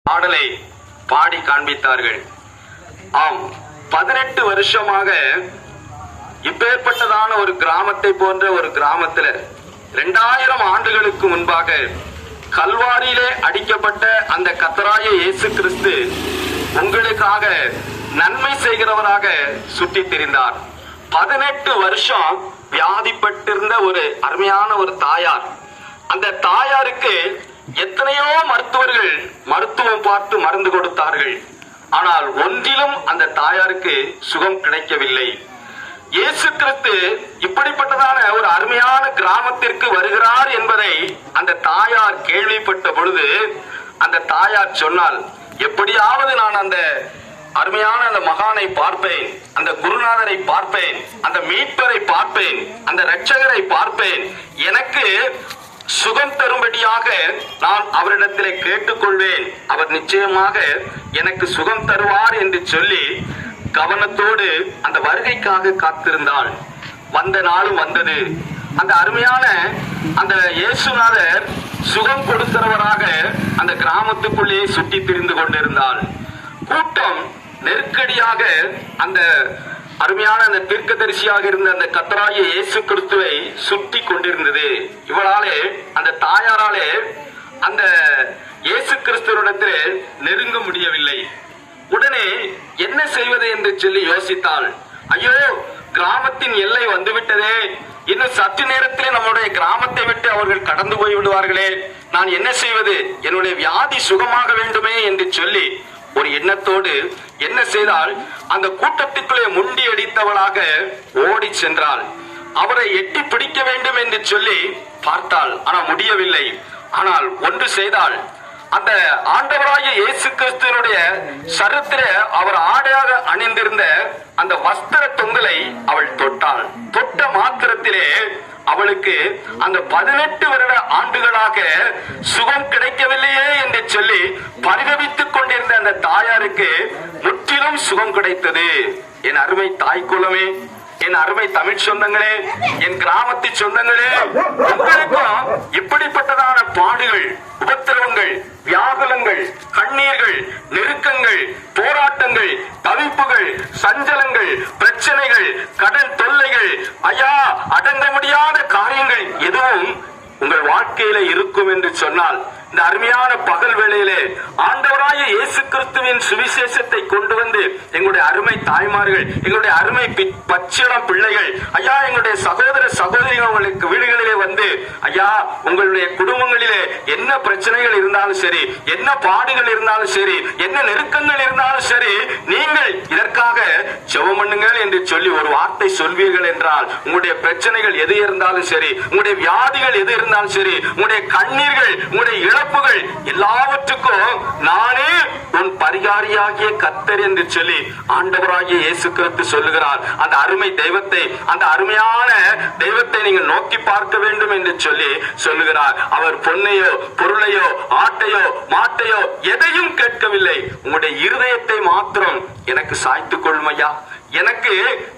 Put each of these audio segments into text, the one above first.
பாடலை பாடி காண்பித்தார்கள். ஆம், 18 வருஷமாக இப்பேற்பட்டதான ஒரு கிராமத்தை போன்ற ஒரு கிராமத்துல 2000 ஆண்டுகளுக்கு முன்பாக கல்வாரியிலே அடிக்கப்பட்ட அந்த கர்த்தராகிய இயேசு கிறிஸ்து உங்களுக்காக நன்மை செய்கிறவராக சுற்றி திரிந்தார். 18 வருஷம் வியாதிப்பட்டிருந்த ஒரு அருமையான ஒரு தாயார். அந்த தாயாருக்கு எத்தனையோ மருத்துவர்கள் மருத்துவம் பார்த்து மருந்து கொடுத்தார்கள். ஆனால் ஒன்றிலும் அந்த தாயாருக்கு சுகம் கிடைக்கவில்லை. இயேசு கிறிஸ்து இப்படிப்பட்டதான ஒரு அருமையான கிராமத்திற்கு வருகிறார் என்பதை அந்த தாயார் கேள்விப்பட்ட பொழுது அந்த தாயார் சொன்னால், எப்படியாவது நான் அந்த அருமையான அந்த மகானை பார்ப்பேன், அந்த குருநாதரை பார்ப்பேன், அந்த மீட்பரை பார்ப்பேன், அந்த இரட்சகரை பார்ப்பேன், எனக்கு சுகம் தரும்படியாக நான் அவரிடத்திலே கேட்டுக்கொள்வேன், அவர் நிச்சயமாக எனக்கு சுகம் தருவார் என்று சொல்லி கவனத்தோடு அந்த வருகைக்காக காத்திருந்தாள். வந்த நாளும் வந்தது. அந்த அருமையான அந்த இயேசுநாதர் சுகம் கொடுக்கிறவராக அந்த கிராமத்துக்குள்ளே சுற்றி திரிந்து கொண்டிருந்தாள். கூட்டம் நெருக்கடியாக அந்த அருமையான அந்த தீர்க்கதரிசியாக இருந்த அந்த கர்த்தராகிய இயேசு கிறிஸ்துவை சுற்றி கொண்டிருந்தது. இவளாலே அந்த தாயாராலே அந்த இயேசு கிறிஸ்துவிடத்திலே நெருங்க முடியவில்லை. உடனே என்ன செய்வது என்று சொல்லி யோசித்தாள். ஐயோ, கிராமத்தின் எல்லை வந்துவிட்டதே, இன்னும் சற்று நேரத்திலே நம்முடைய கிராமத்தை விட்டு அவர்கள் கடந்து போய் விடுவார்களே, நான் என்ன செய்வது, என்னுடைய வியாதி சுகமாக வேண்டுமே என்று சொல்லி ஒரு எண்ணத்தோடு என்ன செய்தால், அந்த கூட்டத்துக்குள்ளே முண்டி அடித்தவளாக ஓடி சென்றாள். அவரை எட்டி பிடிக்க வேண்டும் என்று சொல்லி பார்த்தாள். ஆனால் முடியவில்லை. ஆனால் ஒன்று செய்தாள். அந்த ஆண்டவராகிய இயேசு கிறிஸ்துவினுடைய சரீரத்திலே அவர் ஆடையாக அணிந்திருந்த அந்த வஸ்திர தொங்கலை அவள் தொட்டாள். தொட்ட மாத்திரத்திலே அவளுக்கு அந்த 18 வருட ஆண்டுகளாக சுகம் கிடைக்கவில்லையே என்று சொல்லி பரிதவித்துக் கொண்டிருந்த அந்த தாயாருக்கு முற்றிலும் சுகம் கிடைத்தது. என் அருமை தாய்க்குலமே, என் அருமை தமிழ் சொந்தங்களே, என் கிராமத்து சொந்தங்களே, உங்களுக்கும் இப்படிப்பட்டதான பாடுகள், உபத்திரவங்கள், வியாகுலங்கள், கண்ணீர்கள், நெருக்கங்கள், போராட்டங்கள், தவிப்புகள், சஞ்சலங்கள், பிரச்சனைகள், கடன் தொல்லைகள், ஐயா அடங்க முடியாத காரியங்கள் எதுவும் உங்கள் வாழ்க்கையில இருக்கும் என்று சொன்னால், இந்த அருமையான பகல் வேளையிலே ஆண்டவராகிய இயேசு கிறிஸ்துவின் சுவிசேஷத்தை கொண்டு வந்து எங்களுடைய அருமை தாய்மார்கள், எங்களுடைய அருமை பச்சிளம் பிள்ளைகள், ஐயா எங்களுடைய சகோதர சகோதரிகள் உங்களுக்கு வீடுகளிலே வந்து, ஐயா உங்களுடைய குடும்பங்களிலே என்ன பிரச்சனைகள் இருந்தாலும் சரி, என்ன பாடுகள் இருந்தாலும் சரி, என்ன நெருக்கங்கள் இருந்தாலும் சரி, நீங்கள் இதற்காக ஜெபம் பண்ணுங்கள் என்று சொல்லி ஒரு வார்த்தை சொல்வீர்கள் என்றால், உங்களுடைய பிரச்சனைகள் எது இருந்தாலும் சரி, உங்களுடைய வியாதிகள் எது இருந்தாலும் சரி, உங்களுடைய கண்ணீர்கள், உங்களுடைய இழப்புகள் எல்லாவற்றுக்கும் நானே உன் பரிகாரியாகிய கர்த்தர் என்று சொல்லி ஆண்டவராகிய இயேசு கிறிஸ்து சொல்லுகிறார். அந்த அருமை தெய்வத்தை, அந்த அருமையான தெய்வத்தை நீங்கள் நோக்கி பார்க்க வேண்டும் என்று சொல்லி சொல்லுகிறார். அவர் பொன்னையோ பொருளையோ ஆட்டையோ மாட்டையோ எதையும் கேட்கவில்லை. உங்களுடைய இருதயத்தை மாத்திரம் எனக்கு சாய்த்துக் கொள்ளும் ஐயா, எனக்கு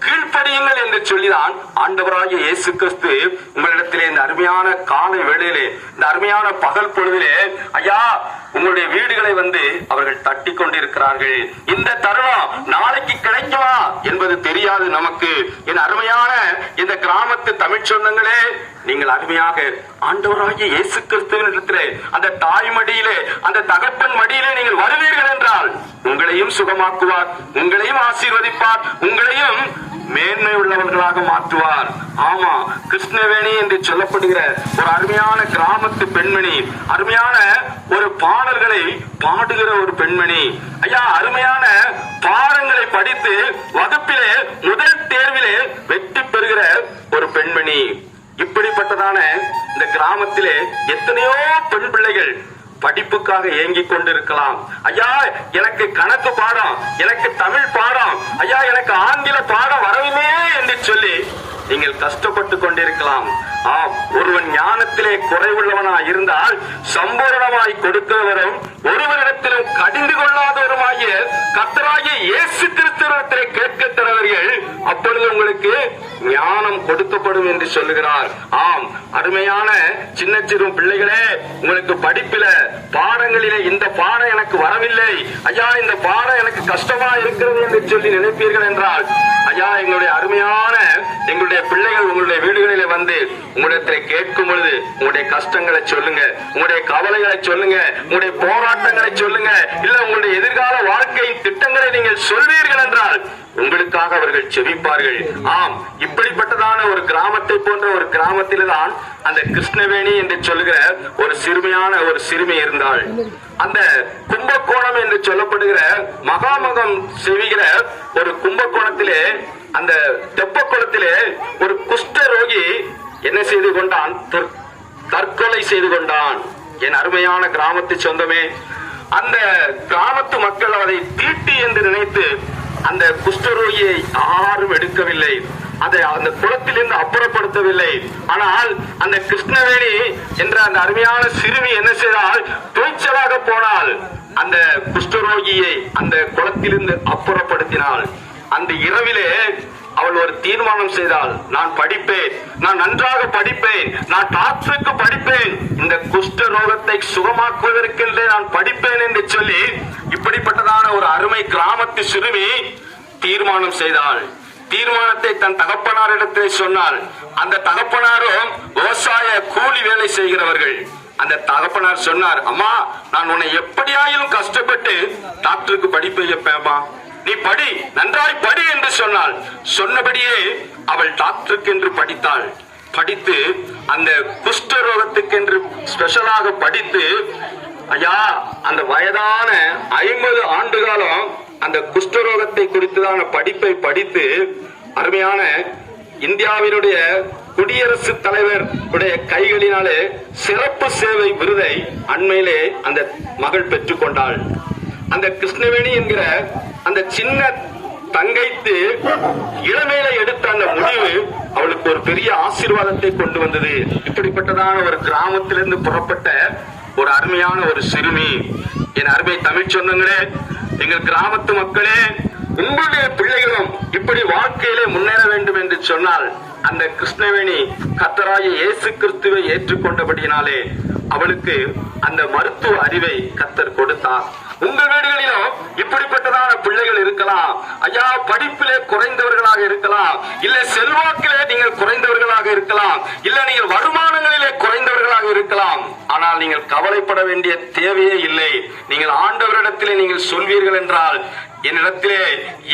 கீழ்ப்படியுங்கள் என்று சொல்லிதான் ஆண்டவராகிய இயேசு கிறிஸ்து உங்களிடத்திலே இந்த அருமையான காலை வேளையிலே, இந்த அருமையான பகல் பொழுதிலே, ஐயா உங்களுடைய வீடுகளை வந்து அவர்கள் தட்டி கொண்டிருக்கிறார்கள். இந்த தருணம் நாளைக்கு கிடைக்குமா என்பது தெரியாது நமக்கு. என் அருமையான இந்த கிராமத்து தமிழ் சொந்தங்களே, நீங்கள் அருமையாக ஆண்டவராகிய இயேசு கிறிஸ்துவினிடத்திலே, அந்த தாய் மடியிலே, அந்த தகப்பன் மடியிலே நீங்கள் வருவீர்கள் என்றால் உங்களையும் சுகமாக்குவார், உங்களையும் ஆசீர்வதிப்பார், உங்களையும் மேன்மை உள்ளவர்களாக மாற்றுவார். ஆமா, கிருஷ்ணவேணி என்று சொல்லப்படுகிற ஒரு அருமையான கிராமத்து பெண்மணி, அருமையான ஒரு பாடல்களை பாடுகிற ஒரு பெண்மணி, ஐயா அருமையான பாடங்களை படித்து வகுப்பிலே முதல் தேர்விலே வெற்றி பெறுகிற ஒரு பெண்மணி. இப்படிப்பட்டதான இந்த கிராமத்திலே எத்தனையோ பெண் பிள்ளைகள் படிப்புக்காக ஏங்கிக் கொண்டிருக்கலாம். ஐயா எனக்கு கணக்கு பாடம், எனக்கு தமிழ் பாடம், ஐயா எனக்கு ஆங்கில பாடம் வரவில்லை என்று சொல்லி நீங்கள் கஷ்டப்பட்டு கொண்டிருக்கலாம். ஒருவன் ஞானத்திலே குறைவுள்ளவனா இருந்தால் சம்பூரணமாய் கொடுக்கிறவரும் ஒருவரிடத்திலும் கடிந்து கொள்ளாதவருமாகிய கர்த்தராகிய இயேசு கிறிஸ்துவிடத்திலே கேட்க தரவர்கள் அப்பொழுது உங்களுக்கு ஞானம் கொடுக்கப்படும் என்று சொல்லுகிறார். ஆம், அருமையான சின்ன சிறு பிள்ளைகளே, உங்களுக்கு படிப்பில பாடங்களிலே இந்த பாடம் எனக்கு வரவில்லை ஐயா, இந்த பாடம் எனக்கு கஷ்டமா இருக்கிறது என்று சொல்லி நினைப்பீர்கள் என்றால், ஐயா, எங்களுடைய அருமையான எங்களுடைய பிள்ளைகள் உங்களுடைய வீடுகளிலே வந்து உங்களிடத்தில் கேட்கும் பொழுது உங்களுடைய கஷ்டங்களை சொல்லுங்க, உங்களுடைய கவலைகளை சொல்லுங்க, உங்களுடைய போராட்டங்களை சொல்லுங்க, இல்ல உங்களுடைய எதிர்கால வாழ்க்கையின் திட்டங்களை நீங்கள் சொல்வீர்கள் என்றால் உங்களுக்காக அவர்கள் செபிப்பார்கள். ஆம், இப்படிப்பட்டதான ஒரு கிராமத்தை போன்ற ஒரு கிராமத்தில்தான் அந்த கிருஷ்ணவேணி என்று சொல்லுகிற ஒரு சிறுமியான ஒரு சிறுமி இருந்தாள். அந்த கும்பகோணம் என்று சொல்லப்படுகிற மகாமகம் செய்கிற ஒரு கும்பகோணத்திலே, அந்த தெப்பக்குளத்திலே ஒரு குஷ்ட ரோகி என்ன செய்து கொண்டான்? தற்கொலை செய்து கொண்டான். என் அருமையான கிராமத்து சொந்தமே, அந்த கிராமத்து மக்கள் அதை தீட்டி என்று நினைத்து அந்த குஷ்டரோகியை யாரும் எடுக்கவில்லை, அதை அந்த குளத்திலிருந்து அப்புறப்படுத்தவில்லை. ஆனால் அந்த கிருஷ்ணவேணி என்ற அந்த அருமையான சிறுமி என்ன செய்தால்? துணிச்சலாக போனால் அந்த குஷ்டரோகியை அந்த குளத்திலிருந்து அப்புறப்படுத்தினாள். அந்த இரவிலே அவள் ஒரு தீர்மானம் செய்தாள், நான் படிப்பேன், நான் நன்றாக படிப்பேன், நான் டாக்டருக்கு படிப்பேன், இந்த குஷ்ட ரோகத்தை சுகமாக்குவதற்கென்றே நான் படிப்பேன் என்று சொல்லி இப்படிப்பட்டதான ஒரு அருமை கிராமத்து சிறுமி தீர்மானம் செய்தாள். தீர்மானத்தை தன் தகப்பனாரிடத்தில் சொன்னாள். அந்த தகப்பனாரும் விவசாய கூலி வேலை செய்கிறவர்கள். அந்த தகப்பனார் சொன்னார், அம்மா, நான் உன்னை எப்படியாயிலும் கஷ்டப்பட்டு டாக்டருக்கு படிப்பை வைப்பேம்மா, நீ படி, நன்றாய் படி என்று சொன்னாள். சொன்னபடியே அவள் டாக்டருக்கு என்று படித்தாள். படித்து அந்த குஷ்ட ரோகத்துக்கென்று ஸ்பெஷலாக படித்து, ஐயா, அந்த வயதான 50 ஆண்டு காலம் அந்த குஷ்டரோகத்தை குறித்துதான படிப்பை படித்து அருமையான இந்தியாவினுடைய குடியரசுத் தலைவர் உடைய கைகளினாலே சிறப்பு சேவை விருதை அண்மையிலே அந்த மகள் பெற்றுக் கொண்டாள். அந்த கிருஷ்ணவேணி என்கிற அந்த சின்ன தங்கைத்து இளமையில எடுத்த அந்த முடிவு அவளுக்கு ஒரு பெரிய ஆசீர்வாதத்தை கொண்டு வந்தது. இப்படிப்பட்டதான ஒரு கிராமத்திலிருந்து புறப்பட்ட ஒரு அருமையான ஒரு சிறுமி. என் அருமை தமிழ் சொந்தங்களே, எங்கள் கிராமத்து மக்களே, உங்களுடைய பிள்ளைகளும் இப்படி வாழ்க்கையிலே முன்னேற வேண்டும் என்று சொன்னால் அந்த கிருஷ்ணவேணி கர்த்தராகிய இயேசு கிறிஸ்துவை ஏற்றுக்கொண்டபடியினாலே அவளுக்கு அந்த மருத்துவ அறிவை கர்த்தர் கொடுத்தார். உங்கள் வீடுகளிலும் இப்படிப்பட்டதான பிள்ளைகள் இருக்கலாம். ஐயா, படிப்பிலே குறைந்தவர்களாக இருக்கலாம், இல்ல செல்வாக்கிலே நீங்கள் குறைந்தவர்களாக இருக்கலாம், இல்ல நீங்கள் வருமானங்களிலே குறைந்தவர்களாக இருக்கலாம். ஆனால் நீங்கள் கவலைப்பட வேண்டிய தேவையே இல்லை. நீங்கள் ஆண்டவரிடத்திலே நீங்கள் சொல்வீர்கள் என்றால், என்னிடத்திலே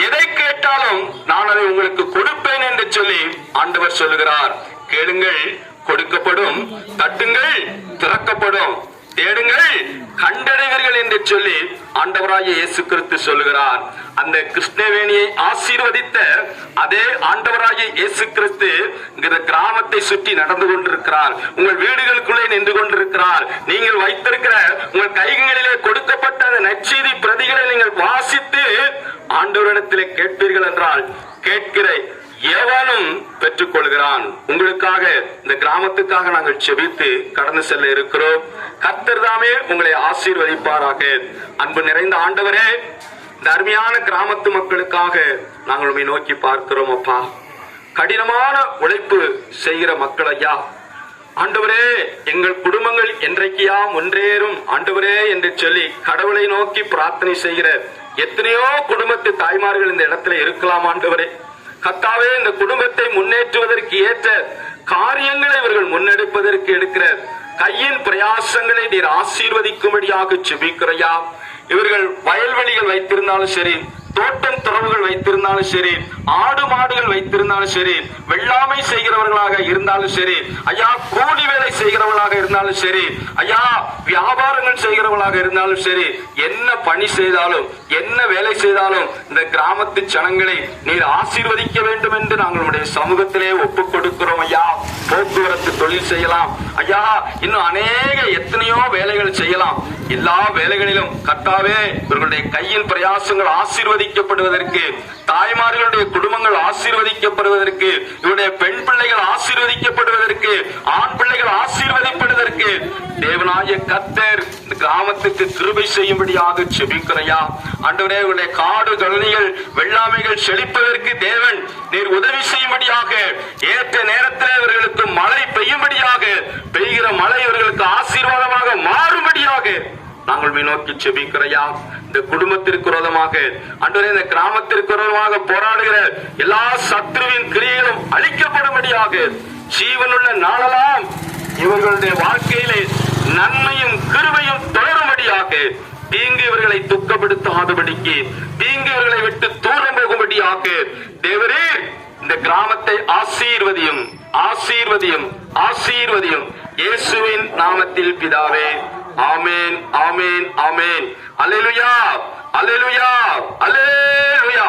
எதை கேட்டாலும் நான் அதை உங்களுக்கு கொடுப்பேன் என்று சொல்லி ஆண்டவர் சொல்லுகிறார். கேளுங்கள், கொடுக்கப்படும், தட்டுங்கள், திறக்கப்படும், தேடுங்கள், கண்டடைவீர்கள் என்று சொல்லி ஆண்டவராகிய இயேசு கிறிஸ்து சொல்லுகிறார். அந்த கிருஷ்ணவேணியை ஆசீர்வதித்த அதே ஆண்டவராகிய இயேசு கிறிஸ்து இந்த கிராமத்தை சுற்றி நடந்து கொண்டிருக்கிறார். உங்கள் வீடுகளுக்குள்ளே நின்று கொண்டிருக்கிறார். நீங்கள் வைத்திருக்கிற உங்கள் கைகளிலே கொடுக்கப்பட்ட அந்த நற்செய்தி பிரதிகளை நீங்கள் வாசித்து ஆண்டவரிடத்திலே கேட்பீர்கள் என்றால், கேட்கிற எவனும் பெற்றுக் கொள்கிறான். உங்களுக்காக, இந்த கிராமத்துக்காக நாங்கள் செபித்து கடந்து செல்ல இருக்கிறோம். கர்த்தர் தாமே உங்களை ஆசீர்வதிப்பாராக. அன்பு நிறைந்த ஆண்டவரே, இந்த அருமையான கிராமத்து மக்களுக்காக நாங்கள் உம்மை நோக்கி பார்க்கிறோம். அப்பா, கடினமான உழைப்பு செய்கிற மக்கள் ஐயா, ஆண்டவரே, எங்கள் குடும்பங்கள் என்றைக்கியா முன்றேறும் ஆண்டவரே என்று சொல்லி கடவுளை நோக்கி பிரார்த்தனை செய்கிற எத்தனையோ குடும்பத்து தாய்மார்கள் இந்த இடத்துல இருக்கலாம். ஆண்டவரே கர்த்தாவே, இந்த குடும்பத்தை முன்னேற்றுவதற்கு ஏற்ற காரியங்களை இவர்கள் முன்னெடுப்பதற்கு எடுக்கிற கையின் பிரயாசங்களை நீர் ஆசீர்வதிக்கும்படியாக செபிக்கிறையா. இவர்கள் வயல்வெளிகள் வைத்திருந்தாலும் சரி, தோட்டம் துறவுகள் வைத்திருந்தாலும் சரி, ஆடு மாடுகள் வைத்திருந்தாலும் சரி, வெள்ளாமை செய்கிறவர்களாக இருந்தாலும் சரி, ஐயா, கூலி வேலை செய்கிறவர்களாக இருந்தாலும் சரி, ஐயா, வியாபாரங்கள் செய்கிறவர்களாக இருந்தாலும் சரி, என்ன பணி செய்தாலும், என்ன வேலை செய்தாலும் இந்த கிராமத்து ஜனங்களை நீர் ஆசீர்வதிக்க வேண்டும் என்று நாங்கள் உடைய சமூகத்திலே ஒப்புக் கொடுக்கிறோம். ஐயா, போக்குவரத்து தொழில் செய்யலாம் ஐயா, இன்னும் அநேக எத்தனையோ வேலைகள் செய்யலாம். எல்லா வேலைகளிலும் கர்த்தாவே இவர்களுடைய கையின் பிரயாசங்கள் ஆசீர்வதிக்கப்படுவதற்கு, தாய்மார்களுடைய குடும்பங்கள் ஆசீர்வதிக்கப்படுவதற்கு, இவருடைய பெண் பிள்ளைகள் ஆசீர்வதிக்கப்படுவதற்கு, ஆண் பிள்ளைகள் ஆசீர்வதிப்படுவதற்கு தேவனாய கர்த்தர் இந்த கிராமத்துக்கு கிருபை செய்யும்படியாக செபிக்கிறையா. ஆண்டவரே, இவருடைய காடு கழனிகள் வெள்ளாமைகள் செழிப்பதற்கு தேவன் நீர் உதவி செய்யும்படியாக, ஏற்ற நேரத்தில் இவர்களுக்கு மழை பெய்யும்படியாக, பெய்கிற மழை இவர்களுக்கு ஆசீர்வாதமாக மாறும்படியாக நாங்கள் நோக்கி செபிக்கிறையா. இந்த குடும்பத்திற்கு விரோதமாக, ஆண்டவரே இந்த கிராமத்திற்கு விரோதமாக போராடுகிற எல்லா சத்ருவின் கிரியைகளும் அழிக்கப்படும்படியாக, ஜீவனுள்ள நாளெல்லாம் இவர்களுடைய வாழ்க்கையிலே நன்மையும் கிருபையும் தொடரும்படியாக, தீங்கு இவர்களை துக்கப்படுத்தாதபடிக்கு, தீங்கு இவர்களை விட்டு தூரம் போகும்படியாக தேவரே இந்த கிராமத்தை ஆசீர்வதியும், ஆசீர்வதியும், ஆசீர்வதியும். இயேசுவின் நாமத்தில் பிதாவே, ஆமேன், ஆமேன், ஆமேன். அல்லேலூயா, அல்லேலூயா, அல்லேலூயா.